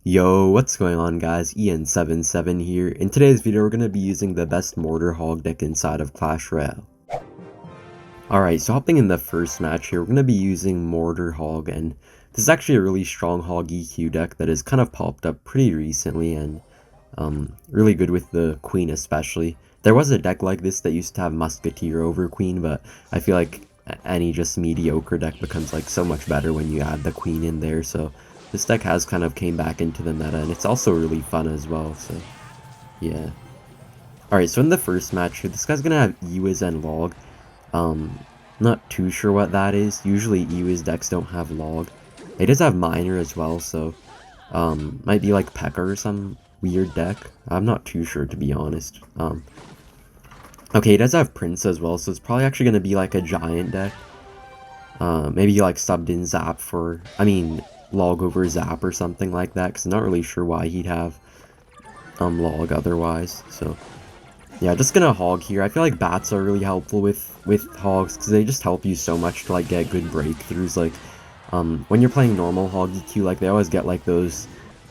Yo, what's going on guys? Ian77 here. In today's video, we're going to be using the best Mortar Hog deck inside of Clash Royale. Alright, so hopping in the first match here, we're going to be using Mortar Hog, and this is actually a really strong Hog EQ deck that has kind of popped up pretty recently, and really good with the Queen especially. There was a deck like this that used to have Musketeer over Queen, but I feel like any just mediocre deck becomes like so much better when you add the Queen in there, so this deck has kind of came back into the meta, and it's also really fun as well, so yeah. Alright, so in the first match here, this guy's gonna have Ewiz and Log. Not too sure what that is. Usually Ewiz decks don't have Log. It does have Miner as well, so might be like Pekka or some weird deck. I'm not too sure, to be honest. Okay, he does have Prince as well, so it's probably actually gonna be like a giant deck. Maybe like subbed in Zap for, Log over Zap or something like that, because I'm not really sure why he'd have Log otherwise. So yeah, just gonna Hog here. I feel like bats are really helpful with Hogs, because they just help you so much to like get good breakthroughs. Like when you're playing normal Hog EQ, like they always get like those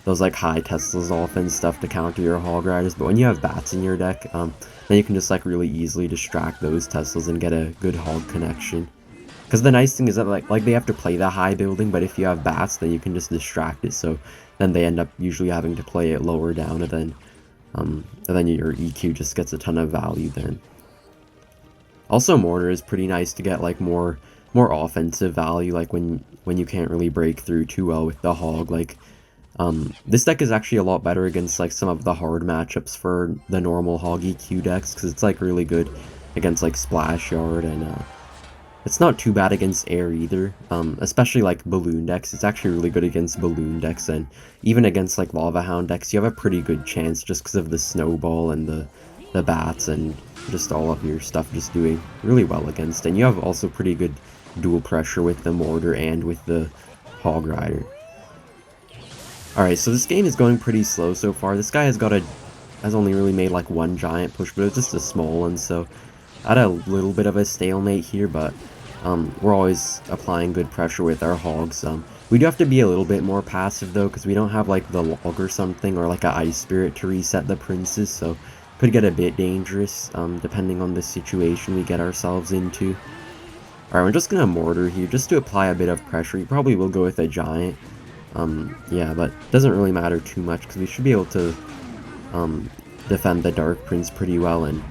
like high Teslas off and stuff to counter your Hog Riders, but when you have bats in your deck, then you can just like really easily distract those Teslas and get a good Hog connection. Because the nice thing is that like they have to play the high building, but if you have bats, then you can just distract it, so then they end up usually having to play it lower down, and then your EQ just gets a ton of value then. Also, Mortar is pretty nice to get like more offensive value, like when you can't really break through too well with the Hog. Like this deck is actually a lot better against like some of the hard matchups for the normal Hog EQ decks, because it's like really good against like Splash Yard, and it's not too bad against air either, especially like balloon decks. It's actually really good against balloon decks, and even against like Lava Hound decks, you have a pretty good chance just because of the snowball and the bats and just all of your stuff just doing really well against. And you have also pretty good dual pressure with the Mortar and with the Hog Rider. Alright, so this game is going pretty slow so far. This guy has only really made like one giant push, but it's just a small one, so I had a little bit of a stalemate here, but we're always applying good pressure with our Hogs. We do have to be a little bit more passive though, because we don't have like the Log or something, or like an Ice Spirit to reset the Princes, so could get a bit dangerous depending on the situation we get ourselves into. Alright, we're just gonna Mortar here just to apply a bit of pressure. You probably will go with a giant. Yeah, but it doesn't really matter too much, because we should be able to defend the Dark Prince pretty well, and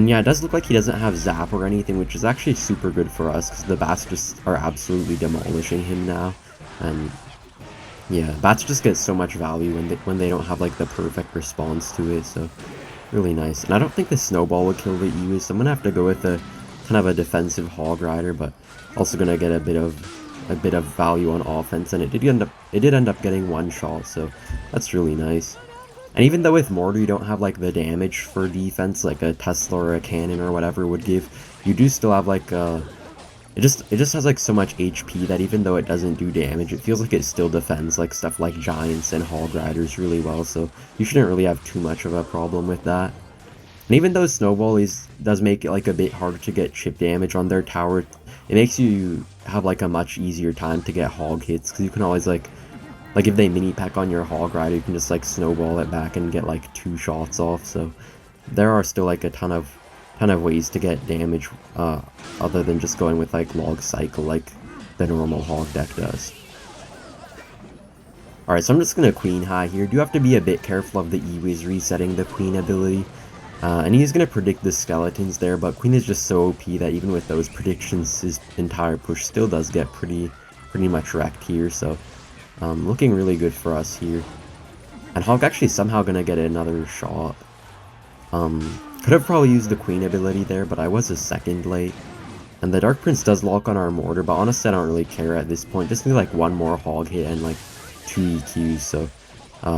yeah, it does look like he doesn't have Zap or anything, which is actually super good for us, because the bats just are absolutely demolishing him now. And yeah, bats just get so much value when they don't have like the perfect response to it, so really nice. And I don't think the Snowball would kill the Ewiz, so I'm gonna have to go with a kind of a defensive Hog Rider, but also gonna get a bit of value on offense, and it did end up getting one shot, so that's really nice. And even though with Mortar you don't have like the damage for defense like a Tesla or a cannon or whatever would give, you do still have like it just has like so much HP that even though it doesn't do damage, it feels like it still defends like stuff like Giants and Hog Riders really well, so you shouldn't really have too much of a problem with that. And even though Snowball does make it like a bit harder to get chip damage on their tower, it makes you have like a much easier time to get Hog hits, because you can always like if they mini pack on your Hog Rider, you can just like snowball it back and get like 2 shots off. So there are still like a ton of ways to get damage other than just going with like Log Cycle like the normal Hog deck does. Alright, so I'm just gonna Queen High here. Do have to be a bit careful of the Ewiz resetting the Queen ability. And he's gonna predict the skeletons there, but Queen is just so OP that even with those predictions, his entire push still does get pretty much wrecked here, so looking really good for us here. And Hog actually somehow gonna get another shot. Could have probably used the Queen ability there, but I was a second late. And the Dark Prince does lock on our Mortar, but honestly I don't really care at this point. Just need like one more Hog hit and like 2 EQs, so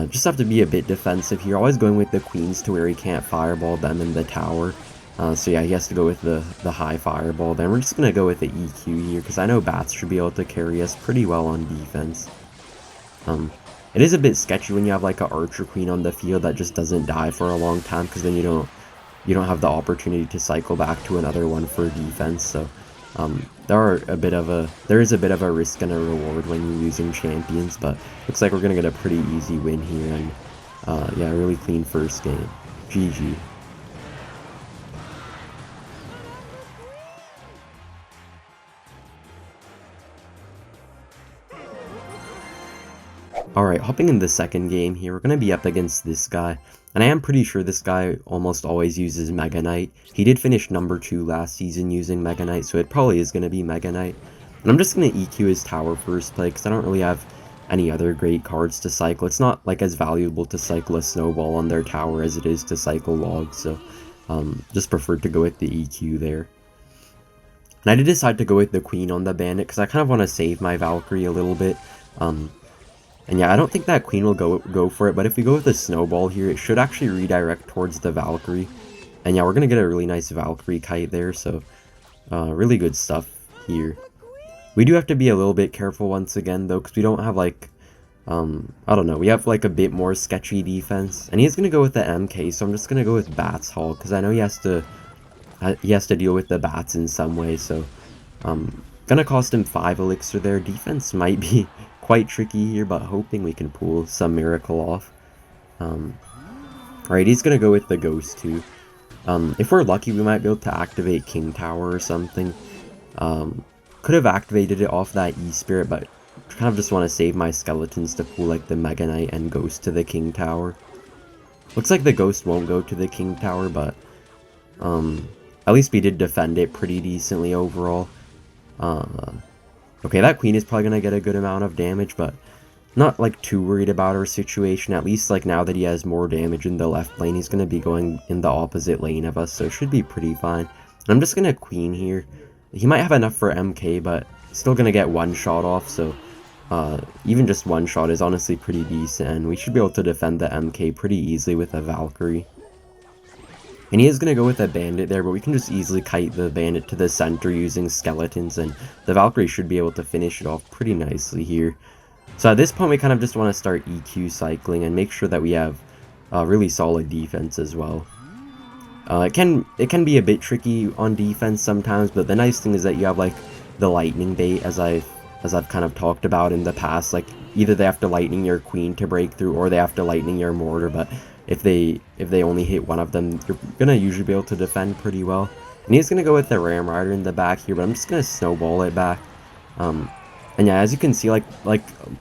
just have to be a bit defensive here. Always going with the Queens to where he can't fireball them in the tower. So yeah, he has to go with the high fireball. Then we're just gonna go with the EQ here, because I know bats should be able to carry us pretty well on defense. It is a bit sketchy when you have like an Archer Queen on the field that just doesn't die for a long time, because then you don't have the opportunity to cycle back to another one for defense. So There is a bit of a risk and a reward when you're using champions, but looks like we're gonna get a pretty easy win here, and yeah, really clean first game. GG. Alright, hopping in the second game here, we're going to be up against this guy, and I am pretty sure this guy almost always uses Mega Knight. He did finish number 2 last season using Mega Knight, so it probably is going to be Mega Knight. And I'm just going to EQ his tower first play, because I don't really have any other great cards to cycle. It's not like as valuable to cycle a snowball on their tower as it is to cycle logs, so just preferred to go with the EQ there. And I did decide to go with the Queen on the Bandit, because I kind of want to save my Valkyrie a little bit. And yeah, I don't think that Queen will go for it, but if we go with the Snowball here, it should actually redirect towards the Valkyrie. And yeah, we're going to get a really nice Valkyrie kite there, so really good stuff here. We do have to be a little bit careful once again, though, because we don't have, like, I don't know, we have, like, a bit more sketchy defense. And he's going to go with the MK, so I'm just going to go with Bats Hog, because I know he has to deal with the bats in some way, so gonna cost him 5 elixir there. Defense might be quite tricky here, but hoping we can pull some miracle off. Alright, he's gonna go with the Ghost too. If we're lucky, we might be able to activate King Tower or something. Could have activated it off that E-Spirit, but kind of just want to save my skeletons to pull like the Mega Knight and Ghost to the King Tower. Looks like the Ghost won't go to the King Tower, but at least we did defend it pretty decently overall. Okay, that Queen is probably going to get a good amount of damage, but not like too worried about her situation. At least like now that he has more damage in the left lane, he's going to be going in the opposite lane of us, so it should be pretty fine. And I'm just going to Queen here. He might have enough for MK, but still going to get one shot off, so even just one shot is honestly pretty decent, and we should be able to defend the MK pretty easily with a Valkyrie. And he is going to go with a Bandit there, but we can just easily kite the Bandit to the center using skeletons, and the Valkyrie should be able to finish it off pretty nicely here. So at this point, we kind of just want to start EQ cycling and make sure that we have really solid defense as well. It can be a bit tricky on defense sometimes, but the nice thing is that you have like the lightning bait, as I've kind of talked about in the past. Like either they have to lightning your Queen to break through, or they have to lightning your Mortar, but if they only hit one of them, you're gonna usually be able to defend pretty well. And he's gonna go with the Ram Rider in the back here, but I'm just gonna snowball it back. And yeah, as you can see, like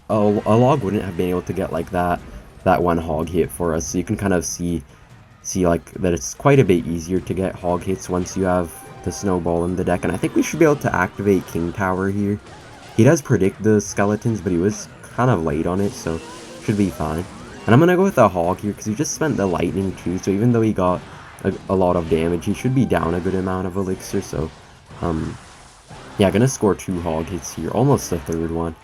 a log wouldn't have been able to get like that one hog hit for us. So you can kind of see like that it's quite a bit easier to get hog hits once you have the snowball in the deck. And I think we should be able to activate King Tower here. He does predict the skeletons, but he was kind of late on it, so should be fine. And I'm going to go with a Hog here, because he just spent the Lightning too, so even though he got a lot of damage, he should be down a good amount of elixir, so yeah, going to score 2 Hog hits here, almost the 3rd one.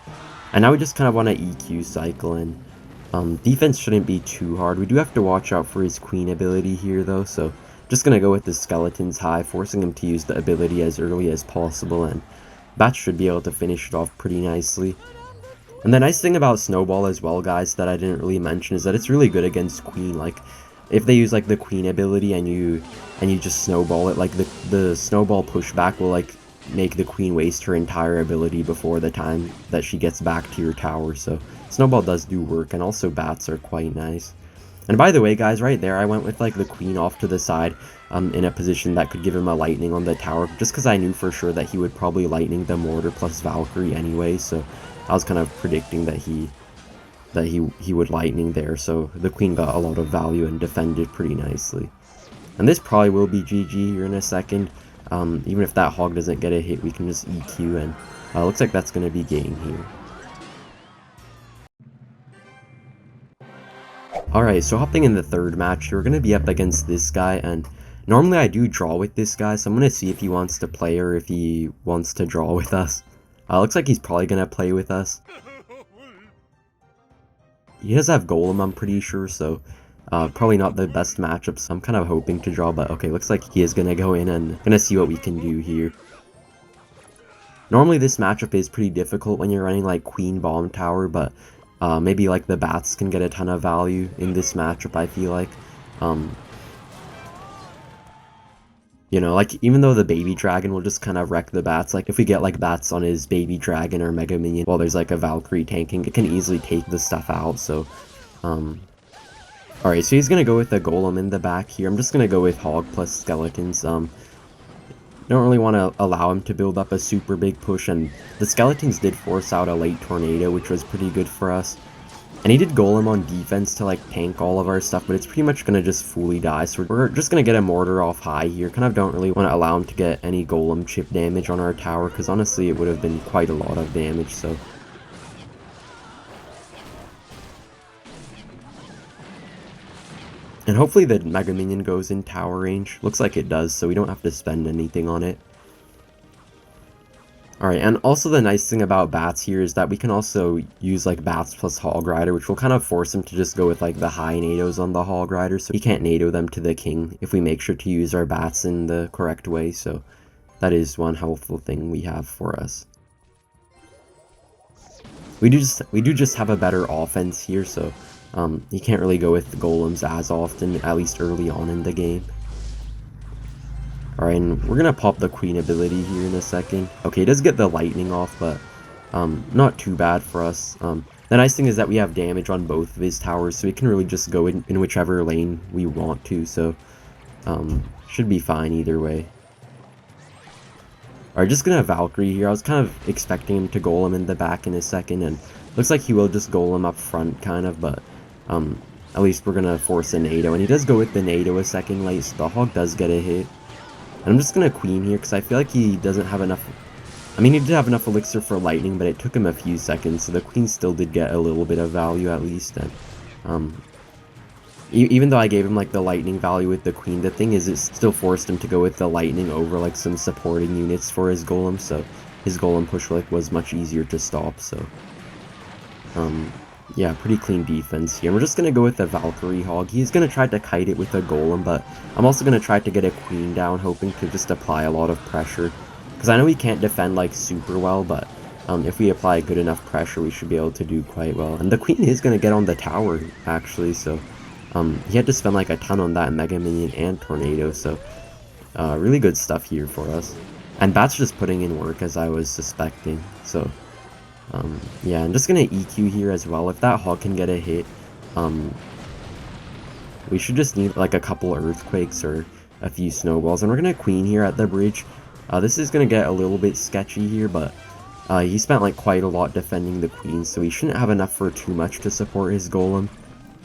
And now we just kind of want to EQ cycle, and defense shouldn't be too hard. We do have to watch out for his Queen ability here, though, so just going to go with the Skeletons high, forcing him to use the ability as early as possible, and Bats should be able to finish it off pretty nicely. And the nice thing about Snowball as well, guys, that I didn't really mention, is that it's really good against Queen. Like, if they use like the Queen ability and you just snowball it, like the snowball pushback will like make the Queen waste her entire ability before the time that she gets back to your tower. So Snowball does do work, and also Bats are quite nice. And by the way, guys, right there, I went with like the Queen off to the side in a position that could give him a lightning on the tower, just because I knew for sure that he would probably lightning the Mortar plus Valkyrie anyway, so I was kind of predicting that he would lightning there, so the Queen got a lot of value and defended pretty nicely. And this probably will be GG here in a second. Even if that Hog doesn't get a hit, we can just EQ, and looks like that's going to be game here. Alright, so hopping in the 3rd match, we're going to be up against this guy, and normally I do draw with this guy, so I'm going to see if he wants to play or if he wants to draw with us. Looks like he's probably going to play with us. He does have Golem, I'm pretty sure, so probably not the best matchup, so I'm kind of hoping to draw, but okay, looks like he is going to go in and going to see what we can do here. Normally this matchup is pretty difficult when you're running like Queen Bomb Tower, but maybe like the Bats can get a ton of value in this matchup, I feel like. You know, like, even though the baby dragon will just kind of wreck the bats, like, if we get, like, bats on his baby dragon or mega minion while there's, like, a Valkyrie tanking, it can easily take the stuff out, so, Alright, so he's gonna go with the golem in the back here. I'm just gonna go with hog plus skeletons. Don't really want to allow him to build up a super big push, and the skeletons did force out a late tornado, which was pretty good for us. And he did golem on defense to, like, tank all of our stuff, but it's pretty much gonna just fully die, so we're just gonna get a mortar off high here. Kind of don't really want to allow him to get any golem chip damage on our tower, because honestly it would have been quite a lot of damage, so... And hopefully the Mega Minion goes in tower range. Looks like it does, so we don't have to spend anything on it. Alright, and also the nice thing about bats here is that we can also use like bats plus Hog Rider, which will kind of force him to just go with like the high nados on the Hog Rider, so he can't nado them to the king if we make sure to use our bats in the correct way, so that is one helpful thing we have for us. We do just have a better offense here, so you can't really go with the golems as often, at least early on in the game. Alright, and we're gonna pop the queen ability here in a second. Okay, it does get the lightning off, but not too bad for us. The nice thing is that we have damage on both of his towers, so we can really just go in whichever lane we want to, so should be fine either way. Alright, just gonna Valkyrie here. I was kind of expecting him to golem in the back in a second, and looks like he will just golem up front, kind of, but at least we're gonna force a nado, and he does go with the nado a second late, so the hog does get a hit. And I'm just gonna queen here, because I feel like he doesn't have enough... I mean, he did have enough elixir for lightning, but it took him a few seconds, so the queen still did get a little bit of value at least, and even though I gave him, like, the lightning value with the queen, the thing is it still forced him to go with the lightning over, like, some supporting units for his golem, so his golem push, like, was much easier to stop, so... yeah, pretty clean defense here. We're just gonna go with the Valkyrie Hog. He's gonna try to kite it with a golem, but I'm also gonna try to get a queen down, hoping to just apply a lot of pressure. Because I know he can't defend, like, super well, but if we apply good enough pressure, we should be able to do quite well. And the queen is gonna get on the tower, actually, so... he had to spend like a ton on that Mega Minion and Tornado, so really good stuff here for us. And Bat's just putting in work as I was suspecting, so yeah, I'm just gonna EQ here as well. If that hog can get a hit, we should just need like a couple earthquakes or a few snowballs, and we're gonna queen here at the bridge. This is gonna get a little bit sketchy here, but he spent like quite a lot defending the queen, so he shouldn't have enough for too much to support his golem.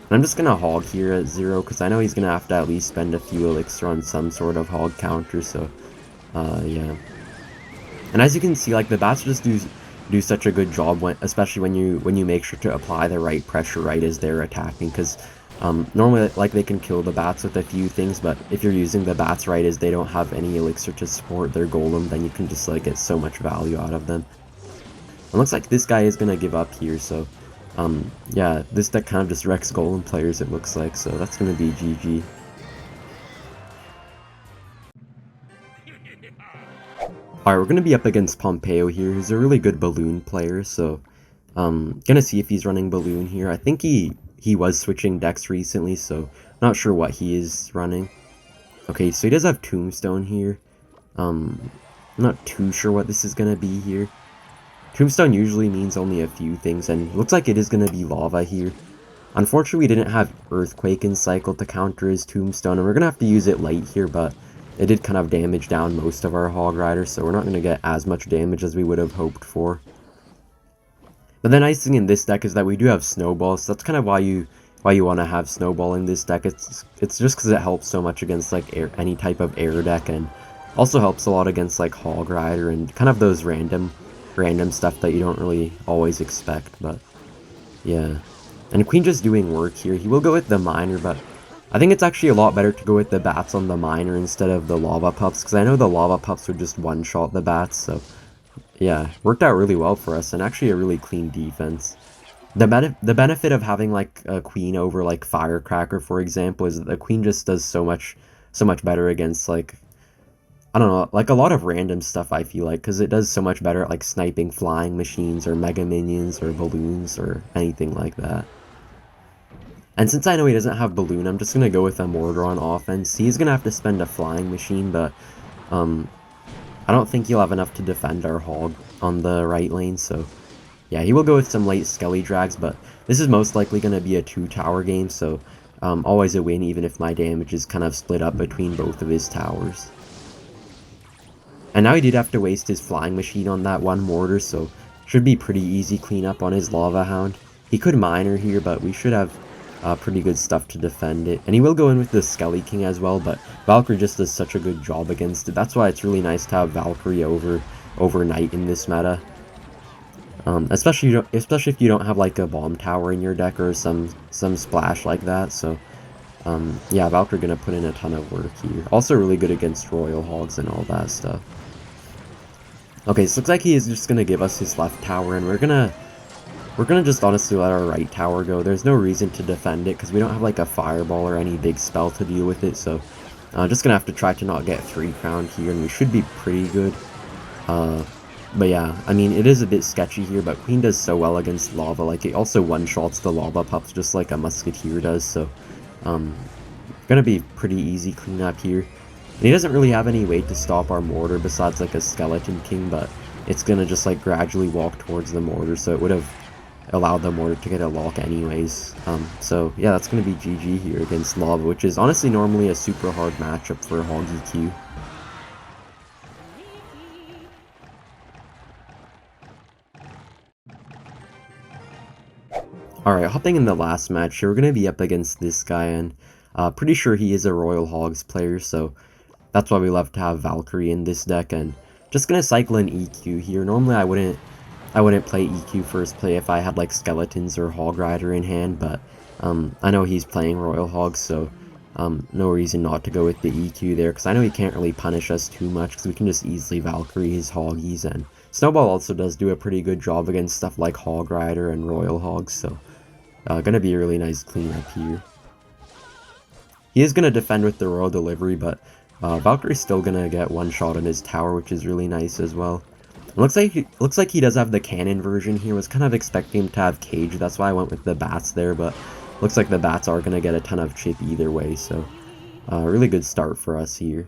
I'm just gonna hog here at 0, because I know he's gonna have to at least spend a few elixir on some sort of hog counter, so yeah. And as you can see, like, the bats just do such a good job, especially when you make sure to apply the right pressure right as they're attacking, because normally, like, they can kill the bats with a few things, but if you're using the bats right as they don't have any elixir to support their golem, then you can just, like, get so much value out of them. It looks like this guy is gonna give up here, so yeah, this deck kind of just wrecks golem players, it looks like, so that's gonna be GG. Alright, we're gonna be up against Pompeo here, who's a really good balloon player, so gonna see if he's running balloon here. I think he was switching decks recently, so not sure what he is running. Okay, so he does have Tombstone here. I'm not too sure what this is gonna be here. Tombstone usually means only a few things, and looks like it is going to be lava here. Unfortunately, we didn't have Earthquake in cycle to counter his Tombstone, and we're going to have to use it late here, but it did kind of damage down most of our Hog Riders, so we're not going to get as much damage as we would have hoped for. But the nice thing in this deck is that we do have Snowballs, so that's kind of why you want to have Snowball in this deck. It's just because it helps so much against like any type of air deck, and also helps a lot against like Hog Rider and kind of those random stuff that you don't really always expect, but yeah. And Queen just doing work here. He will go with the Miner, but I think it's actually a lot better to go with the bats on the Miner instead of the Lava Pups, because I know the Lava Pups would just one-shot the bats, so yeah, worked out really well for us, and actually a really clean defense. The benefit of having like a Queen over like Firecracker, for example, is that the Queen just does so much better against like, I don't know, like a lot of random stuff, I feel like, because it does so much better at like sniping flying machines or mega minions or balloons or anything like that. And since I know he doesn't have Balloon, I'm just going to go with a Mortar on offense. He's going to have to spend a Flying Machine, but I don't think he'll have enough to defend our Hog on the right lane, so yeah, he will go with some late Skelly Drags, but this is most likely going to be a 2-tower game, so always a win even if my damage is kind of split up between both of his towers. And now he did have to waste his Flying Machine on that one Mortar, so should be pretty easy cleanup on his Lava Hound. He could Miner here, but we should have pretty good stuff to defend it. And he will go in with the Skelly King as well, but Valkyrie just does such a good job against it. That's why it's really nice to have Valkyrie overnight in this meta. Especially if you don't have like a bomb tower in your deck or some splash like that. So yeah, Valkyrie gonna put in a ton of work here. Also really good against Royal Hogs and all that stuff. Okay, so looks like he is just gonna give us his left tower, and we're gonna just honestly let our right tower go. There's no reason to defend it because we don't have like a fireball or any big spell to deal with it. So just gonna have to try to not get 3-crowned here, and we should be pretty good. But yeah, I mean, it is a bit sketchy here, but Queen does so well against lava. Like, it also one-shots the lava pups just like a Musketeer does, so gonna be pretty easy cleanup here. And he doesn't really have any way to stop our Mortar besides like a Skeleton King, but it's gonna just like gradually walk towards the Mortar, so it would have allowed the Mortar to get a lock anyways. So yeah, that's gonna be GG here against lava, which is honestly normally a super hard matchup for Hog EQ. Alright, hopping in the last match here, we're going to be up against this guy, and pretty sure he is a Royal Hogs player, so that's why we love to have Valkyrie in this deck, and just going to cycle in EQ here. Normally I wouldn't play EQ first play if I had like Skeletons or Hog Rider in hand, but I know he's playing Royal Hogs, so no reason not to go with the EQ there, because I know he can't really punish us too much, because we can just easily Valkyrie his Hoggies, and Snowball also does do a pretty good job against stuff like Hog Rider and Royal Hogs, so gonna be a really nice cleanup here. He is gonna defend with the Royal Delivery, but Valkyrie's still gonna get one shot on his tower, which is really nice as well. It looks like he does have the cannon version here. Was kind of expecting him to have cage, that's why I went with the bats there, but looks like the bats are gonna get a ton of chip either way, so really good start for us here.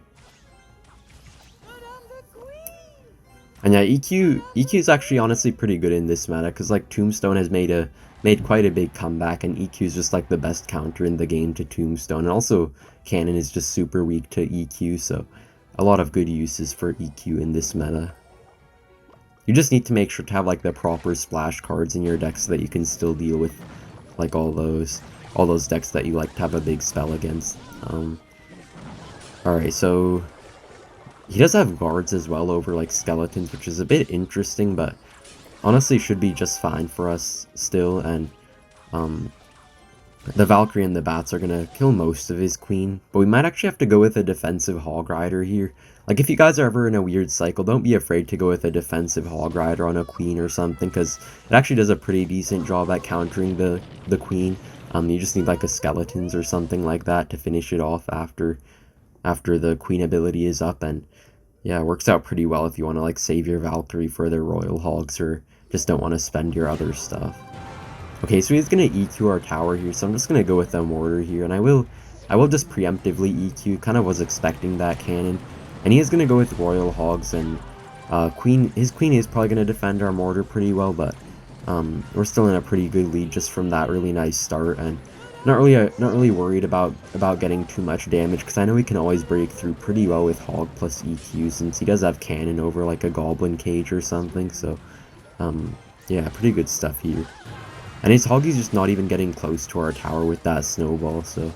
And yeah, EQ is actually honestly pretty good in this meta, because like Tombstone has made quite a big comeback, and EQ is just like the best counter in the game to Tombstone. And also Cannon is just super weak to EQ, so a lot of good uses for EQ in this meta. You just need to make sure to have like the proper splash cards in your deck so that you can still deal with like all those decks that you like to have a big spell against. Alright, so he does have guards as well over like skeletons, which is a bit interesting, but honestly should be just fine for us still. And the Valkyrie and the bats are gonna kill most of his queen, but we might actually have to go with a defensive Hog Rider here. Like, if you guys are ever in a weird cycle, don't be afraid to go with a defensive Hog Rider on a queen or something, because it actually does a pretty decent job at countering the queen. You just need like a skeletons or something like that to finish it off after the queen ability is up, and yeah, it works out pretty well if you want to like save your Valkyrie for their Royal Hogs or just don't want to spend your other stuff. Okay, so he's gonna EQ our tower here, so I'm just gonna go with a Mortar here, and I will just preemptively EQ. Kind of was expecting that cannon, and he is gonna go with Royal Hogs, and his queen is probably gonna defend our Mortar pretty well, but we're still in a pretty good lead just from that really nice start, and not really worried about getting too much damage, because I know he can always break through pretty well with Hog plus EQ, since he does have cannon over like a Goblin Cage or something. So yeah, pretty good stuff here. And his Hoggie's just not even getting close to our tower with that snowball, so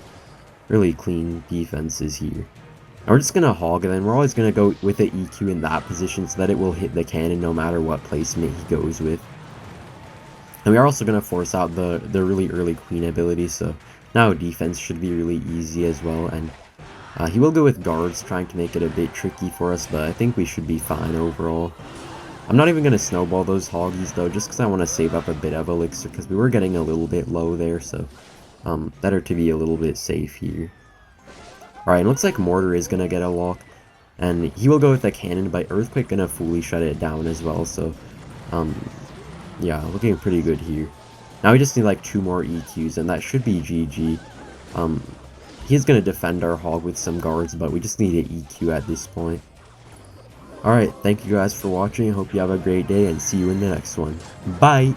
really clean defenses here. And we're just gonna Hog, and then we're always gonna go with the EQ in that position so that it will hit the cannon no matter what placement he goes with. And we are also going to force out the really early queen ability, so now defense should be really easy as well. And he will go with guards, trying to make it a bit tricky for us, but I think we should be fine overall. I'm not even going to snowball those Hoggies though, just because I want to save up a bit of elixir, because we were getting a little bit low there, so better to be a little bit safe here. Alright, it looks like Mortar is going to get a lock, and he will go with the cannon, but Earthquake going to fully shut it down as well, so yeah, looking pretty good here. Now we just need like 2 more EQs, and that should be GG. He's gonna defend our hog with some guards, but we just need an EQ at this point. Alright, thank you guys for watching. I hope you have a great day, and see you in the next one. Bye!